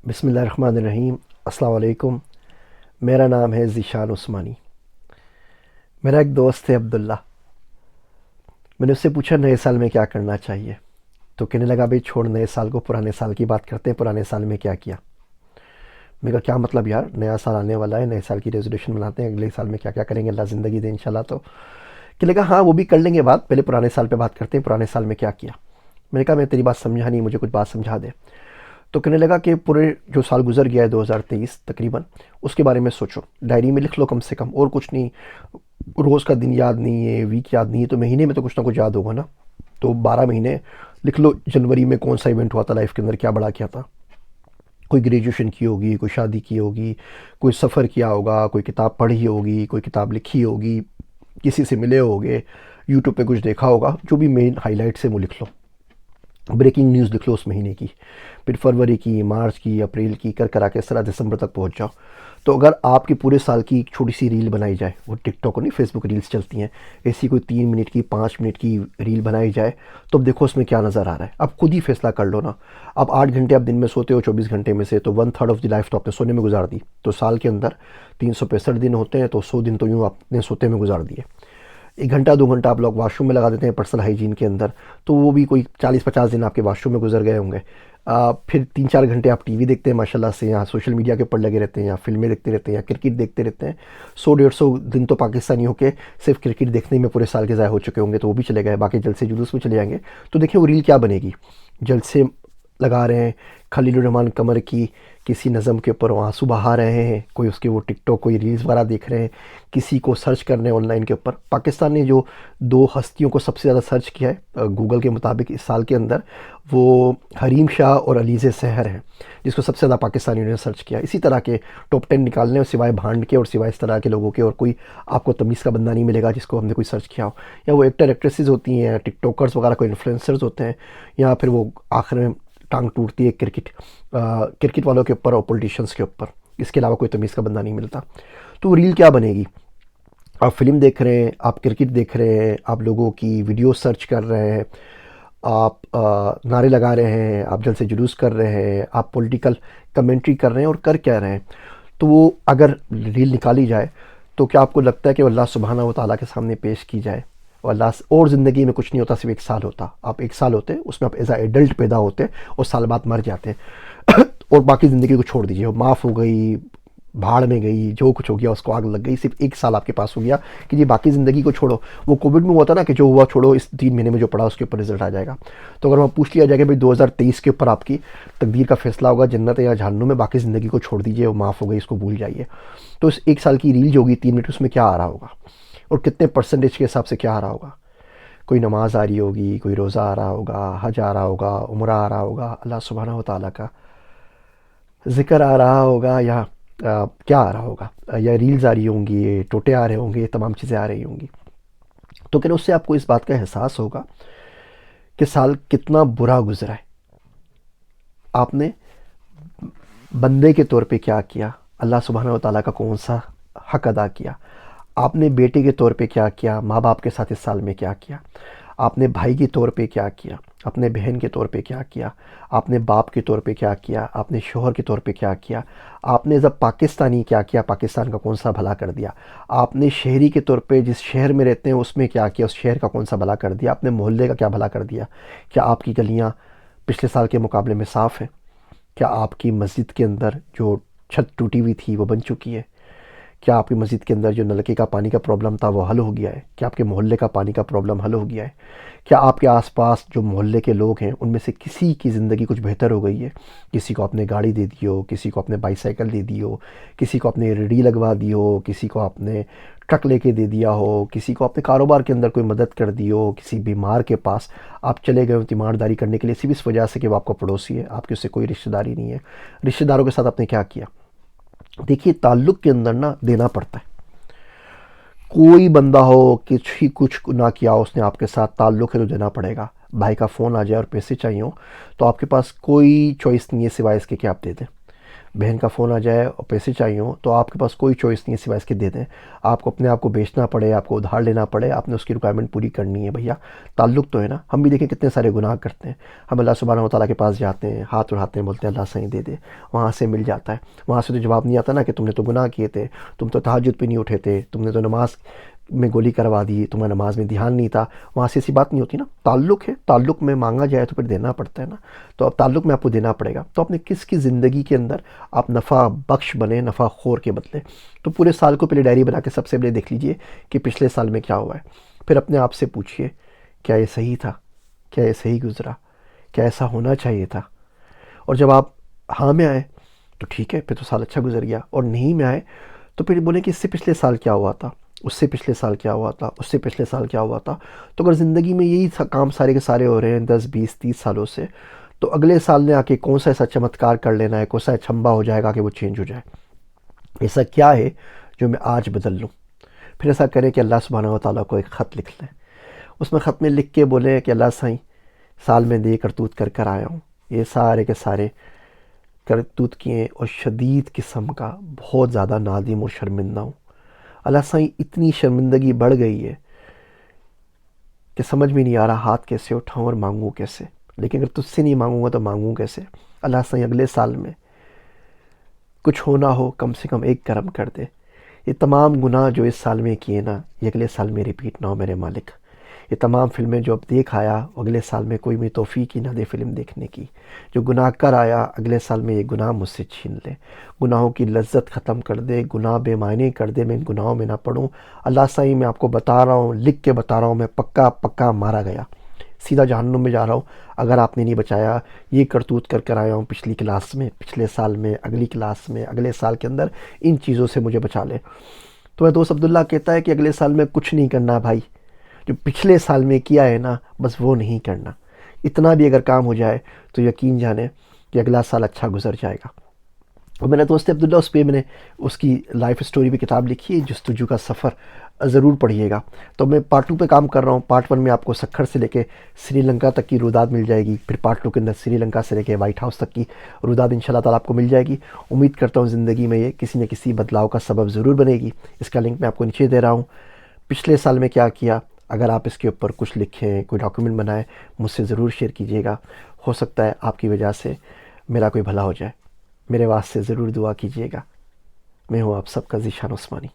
بسم اللہ الرحمن الرحیم۔ السلام علیکم۔ میرا نام ہے ذیشان عثمانی۔ میرا ایک دوست ہے عبداللہ۔ میں نے اس سے پوچھا نئے سال میں کیا کرنا چاہیے، تو کہنے لگا بھئی چھوڑ نئے سال کو، پرانے سال کی بات کرتے ہیں، پرانے سال میں کیا کیا۔ میں کہا کیا مطلب یار، نیا سال آنے والا ہے، نئے سال کی ریزولوشن بناتے ہیں، اگلے سال میں کیا کیا کریں گے، اللہ زندگی دے انشاءاللہ۔ تو کہنے لگا ہاں وہ بھی کر لیں گے بات، پہلے پرانے سال پہ بات کرتے ہیں، پرانے سال میں کیا کیا۔ میں نے کہا میں تیری بات سمجھا نہیں، مجھے کچھ بات سمجھا دے۔ تو کہنے لگا کہ پورے جو سال گزر گیا ہے 2023 تقریباً، اس کے بارے میں سوچو، ڈائری میں لکھ لو کم سے کم، اور کچھ نہیں، روز کا دن یاد نہیں ہے، ویک یاد نہیں ہے، تو مہینے میں تو کچھ نہ کچھ یاد ہوگا نا۔ تو 12 مہینے لکھ لو، جنوری میں کون سا ایونٹ ہوا تھا لائف کے اندر، کیا بڑا کیا تھا، کوئی گریجویشن کی ہوگی، کوئی شادی کی ہوگی، کوئی سفر کیا ہوگا، کوئی کتاب پڑھی ہوگی، کوئی کتاب لکھی ہوگی، کسی سے ملے ہوگے، یوٹیوب پہ کچھ دیکھا ہوگا، جو بھی مین ہائی لائٹس ہیں وہ لکھ لو۔ بریکنگ نیوز لکھ لو اس مہینے کی، پھر فروری کی، مارچ کی، اپریل کی، کر کے اس طرح دسمبر تک پہنچ جاؤ۔ تو اگر آپ کی پورے سال کی ایک چھوٹی سی ریل بنائی جائے، وہ ٹک ٹاک نہیں، فیس بک ریلز چلتی ہیں، ایسی کوئی 3 منٹ کی، 5 منٹ کی ریل بنائی جائے، تو اب دیکھو اس میں کیا نظر آ رہا ہے۔ اب خود ہی فیصلہ کر لو نا۔ اب 8 گھنٹے آپ دن میں سوتے ہو، 24 گھنٹے میں سے تو 1/3 آف دی لائف تو آپ نے سونے میں گزار دی۔ تو سال کے اندر 365 دن ہوتے ہیں، تو 100 دن تو یوں آپ نے سوتے میں گزار دیے۔ 1 گھنٹہ 2 گھنٹہ آپ لوگ واش روم میں لگا دیتے ہیں پرسنل ہائیجین کے اندر، تو وہ بھی کوئی 40-50 دن آپ کے واش روم میں گزر گئے ہوں گے۔ پھر 3-4 گھنٹے آپ ٹی وی دیکھتے ہیں ماشاءاللہ سے، یا سوشل میڈیا کے اوپر لگے رہتے ہیں، یا فلمیں دیکھتے رہتے ہیں، یا کرکٹ دیکھتے رہتے ہیں۔ 100-150 دن تو پاکستانیوں کے صرف کرکٹ دیکھنے میں پورے سال کے ضائع ہو چکے ہوں گے، تو وہ بھی چلے گئے، باقی جلسے جلوس میں چلے جائیں گے۔ تو دیکھیں وہ ریل کیا بنے گی۔ جلسے لگا رہے ہیں، خلیل الرحمن قمر کی کسی نظم کے اوپر وہ آنسو بہا رہے ہیں، کوئی اس کے وہ ٹک ٹاک، کوئی ریلز وغیرہ دیکھ رہے ہیں، کسی کو سرچ کر رہے ہیں آن لائن کے اوپر۔ پاکستان نے جو 2 ہستیوں کو سب سے زیادہ سرچ کیا ہے گوگل کے مطابق اس سال کے اندر، وہ حریم شاہ اور علیزِ سحر ہیں، جس کو سب سے زیادہ پاکستانیوں نے سرچ کیا۔ اسی طرح کے ٹاپ 10 نکالنے، اور سوائے بھانڈ کے اور سوائے اس طرح کے لوگوں کے، اور کوئی آپ کو تمیز کا بندہ نہیں ملے گا جس کو ہم نے کوئی سرچ کیا ہو۔ یا وہ ایکٹر ایکٹریسز ہوتی ہیں، ٹک ٹاکرز وغیرہ، کوئی انفلوئنسرز ہوتے ہیں، یا پھر وہ آخر میں ٹانگ ٹوٹتی ہے کرکٹ والوں کے اوپر اور پولیٹیشنز کے اوپر، اس کے علاوہ کوئی تمیز کا بندہ نہیں ملتا۔ تو ریل کیا بنے گی؟ آپ فلم دیکھ رہے ہیں، آپ کرکٹ دیکھ رہے ہیں، آپ لوگوں کی ویڈیو سرچ کر رہے ہیں، آپ نعرے لگا رہے ہیں، آپ جلسے جلوس کر رہے ہیں، آپ پولیٹیکل کمنٹری کر رہے ہیں، اور کر کیا رہے ہیں؟ تو وہ اگر ریل نکالی جائے تو کیا آپ کو لگتا ہے کہ وہ اللہ سبحانہ و تعالیٰ کے سامنے پیش کی جائے؟ اور اور زندگی میں کچھ نہیں ہوتا، صرف 1 سال ہوتا۔ آپ 1 سال ہوتے، اس میں آپ ایز اے ایڈلٹ پیدا ہوتے، اور سال بعد مر جاتے ہیں، اور باقی زندگی کو چھوڑ دیجیے، وہ معاف ہو گئی، بھاڑ میں گئی، جو کچھ ہو گیا اس کو آگ لگ گئی، صرف 1 سال آپ کے پاس ہو گیا کہ یہ باقی زندگی کو چھوڑو۔ وہ کووڈ میں ہوا تھا نا کہ جو ہوا چھوڑو، اس 3 مہینے میں جو پڑا اس کے اوپر رزلٹ آ جائے گا۔ تو اگر وہاں پوچھ لیا جائے کہ بھائی 2023 کے اوپر آپ کی تقدیر کا فیصلہ ہوگا، جنت ہے یا جہنم میں، باقی زندگی کو چھوڑ دیجیے، وہ معاف ہو گئی، اس کو بھول جائیے۔ تو اس 1 سال کی ریل جو ہوگی 3 منٹ، اس میں کیا آ رہا ہوگا، اور کتنے پرسنٹیج کے حساب سے کیا آ رہا ہوگا؟ کوئی نماز آ رہی ہوگی، کوئی روزہ آ رہا ہوگا، حج آ رہا ہوگا، عمرہ آ رہا ہوگا، اللہ سبحانہ و تعالیٰ کا ذکر آ رہا ہوگا، یا کیا آ رہا ہوگا، یا ریلز آ رہی ہوں گی، ٹوٹے آ رہے ہوں گے، یہ تمام چیزیں آ رہی ہوں گی۔ تو کہ اس سے آپ کو اس بات کا احساس ہوگا کہ سال کتنا برا گزرا ہے۔ آپ نے بندے کے طور پہ کیا کیا، اللہ سبحانہ و تعالیٰ کا کون سا حق ادا کیا، آپ نے بیٹے کے طور پہ کیا کیا، ماں باپ کے ساتھ اس سال میں کیا کیا، آپ نے بھائی کے طور پہ کیا کیا، اپنے بہن کے طور پہ کیا کیا، آپ نے باپ کے طور پہ کیا کیا، آپ نے شوہر کے طور پہ کیا کیا، آپ نے جب پاکستانی کیا کیا، پاکستان کا کون سا بھلا کر دیا، آپ نے شہری کے طور پہ جس شہر میں رہتے ہیں اس میں کیا کیا، اس شہر کا کون سا بھلا کر دیا، آپ نے محلے کا کیا بھلا کر دیا، کیا آپ کی گلیاں پچھلے سال کے مقابلے میں صاف ہیں، کیا آپ کی مسجد کے اندر جو چھت ٹوٹی ہوئی تھی وہ بن چکی ہے، کیا آپ کی مسجد کے اندر جو نلکے کا پانی کا پرابلم تھا وہ حل ہو گیا ہے، کیا آپ کے محلے کا پانی کا پرابلم حل ہو گیا ہے، کیا آپ کے آس پاس جو محلے کے لوگ ہیں ان میں سے کسی کی زندگی کچھ بہتر ہو گئی ہے، کسی کو آپ نے گاڑی دے دی ہو، کسی کو آپ نے بائی سائیکل دے دی ہو، کسی کو آپ نے ریڑھی لگوا دی ہو، کسی کو آپ نے ٹرک لے کے دے دیا ہو، کسی کو آپ نے کاروبار کے اندر کوئی مدد کر دی ہو، کسی بیمار کے پاس آپ چلے گئے ہو تیمارداری کرنے کے لیے، صرف اس وجہ سے کہ وہ آپ کا پڑوسی ہے، آپ کی اس سے کوئی رشتہ داری نہیں ہے۔ رشتہ داروں کے ساتھ آپ نے کیا کیا؟ دیکھیے تعلق کے اندر نا دینا پڑتا ہے۔ کوئی بندہ ہو کچھ نہ کیا ہو اس نے آپ کے ساتھ، تعلق ہے تو دینا پڑے گا۔ بھائی کا فون آ جائے اور پیسے چاہیے ہوں تو آپ کے پاس کوئی چوائس نہیں ہے سوائے اس کے کہ آپ دے دیں۔ بہن کا فون آ جائے اور پیسے چاہیے ہوں تو آپ کے پاس کوئی چوائس نہیں ہے سوائے اس کے دے دیں. آپ کو اپنے آپ کو بیچنا پڑے, آپ کو ادھار لینا پڑے, آپ نے اس کی ریکوائرمنٹ پوری کرنی ہے. بھیا تعلق تو ہے نا. ہم بھی دیکھیں کتنے سارے گناہ کرتے ہیں. ہم اللہ سبحانہ و تعالیٰ کے پاس جاتے ہیں, ہاتھ اٹھاتے ہیں, بولتے ہیں اللہ صحیح دے دے, وہاں سے مل جاتا ہے. وہاں سے تو جواب نہیں آتا نا کہ تم نے تو گناہ کیے تھے, تم تو تہجد پہ نہیں اٹھے تھے, تم نے تو نماز میں گولی کروا دی, تمہارا نماز میں دھیان نہیں تھا. وہاں سے ایسی بات نہیں ہوتی نا. تعلق ہے, تعلق میں مانگا جائے تو پھر دینا پڑتا ہے نا. تو اب تعلق میں آپ کو دینا پڑے گا. تو اپنے کس کی زندگی کے اندر آپ نفع بخش بنے, نفع خور کے بدلے. تو پورے سال کو پہلے ڈائری بنا کے سب سے پہلے دیکھ لیجئے کہ پچھلے سال میں کیا ہوا ہے. پھر اپنے آپ سے پوچھئے کیا یہ صحیح تھا, کیا یہ صحیح گزرا, کیا ایسا ہونا چاہیے تھا. اور جب آپ ہاں میں آئے تو ٹھیک ہے, پھر تو سال اچھا گزر گیا. اور نہیں میں آئے تو پھر بولیں کہ اس سے پچھلے سال کیا ہوا تھا, اس سے پچھلے سال کیا ہوا تھا, اس سے پچھلے سال کیا ہوا تھا. تو اگر زندگی میں یہی کام سارے کے سارے ہو رہے ہیں 10 20 30 سالوں سے, تو اگلے سال نے آ کے کون سا ایسا چمتکار کر لینا ہے, کون سا چھمبا ہو جائے گا کہ وہ چینج ہو جائے. ایسا کیا ہے جو میں آج بدل لوں. پھر ایسا کریں کہ اللہ سبحانہ و تعالیٰ کو ایک خط لکھ لیں. اس میں خط میں لکھ کے بولیں کہ اللہ سائیں سال میں دے کرتوت کر کر آیا ہوں, یہ سارے کے سارے کرتوت کیے اور شدید قسم کا بہت زیادہ نادم اور شرمندہ ہوں. اللہ سائیں اتنی شرمندگی بڑھ گئی ہے کہ سمجھ میں نہیں آ رہا ہاتھ کیسے اٹھاؤں اور مانگوں کیسے. لیکن اگر تجھ سے نہیں مانگوں گا تو مانگوں کیسے. اللہ سائیں اگلے سال میں کچھ ہونا ہو کم سے کم ایک کرم کر دے. یہ تمام گناہ جو اس سال میں کیے نا, یہ اگلے سال میں ریپیٹ نہ ہو میرے مالک. یہ تمام فلمیں جو اب دیکھ آیا اگلے سال میں کوئی بھی توفیق ہی نہ دے فلم دیکھنے کی. جو گناہ کر آیا اگلے سال میں یہ گناہ مجھ سے چھین لے, گناہوں کی لذت ختم کر دے, گناہ بے معنی کر دے, میں ان گناہوں میں نہ پڑوں. اللہ سائیں میں آپ کو بتا رہا ہوں, لکھ کے بتا رہا ہوں, میں پکا پکا مارا گیا, سیدھا جہنم میں جا رہا ہوں اگر آپ نے نہیں بچایا. یہ کرتوت کر کر آیا ہوں پچھلی کلاس میں, پچھلے سال میں, اگلی کلاس میں, اگلے سال کے اندر. ان چیزوں سے مجھے بچا لے. تو میں دوست عبداللہ کہتا ہے کہ اگلے سال میں کچھ نہیں کرنا بھائی, جو پچھلے سال میں کیا ہے نا بس وہ نہیں کرنا. اتنا بھی اگر کام ہو جائے تو یقین جانے کہ اگلا سال اچھا گزر جائے گا. اور میرا دوست عبداللہ اس پہ میں نے اس کی لائف سٹوری پہ کتاب لکھی ہے, جستجو کا سفر, ضرور پڑھیے گا. تو میں پارٹ 2 پہ کام کر رہا ہوں. پارٹ 1 میں آپ کو سکھر سے لے کے سری لنکا تک کی روداد مل جائے گی. پھر پارٹ 2 کے اندر سری لنکا سے لے کے وائٹ ہاؤس تک کی روداد انشاءاللہ تعالیٰ آپ کو مل جائے گی. امید کرتا ہوں زندگی میں یہ کسی نہ کسی بدلاؤ کا سبب ضرور بنے گی. اس کا لنک میں آپ کو نیچے دے رہا ہوں. پچھلے سال میں کیا کیا, اگر آپ اس کے اوپر کچھ لکھیں, کوئی ڈاکیومنٹ بنائیں, مجھ سے ضرور شیئر کیجیے گا. ہو سکتا ہے آپ کی وجہ سے میرا کوئی بھلا ہو جائے. میرے واسطے ضرور دعا کیجیے گا. میں ہوں آپ سب کا ذیشان عثمانی.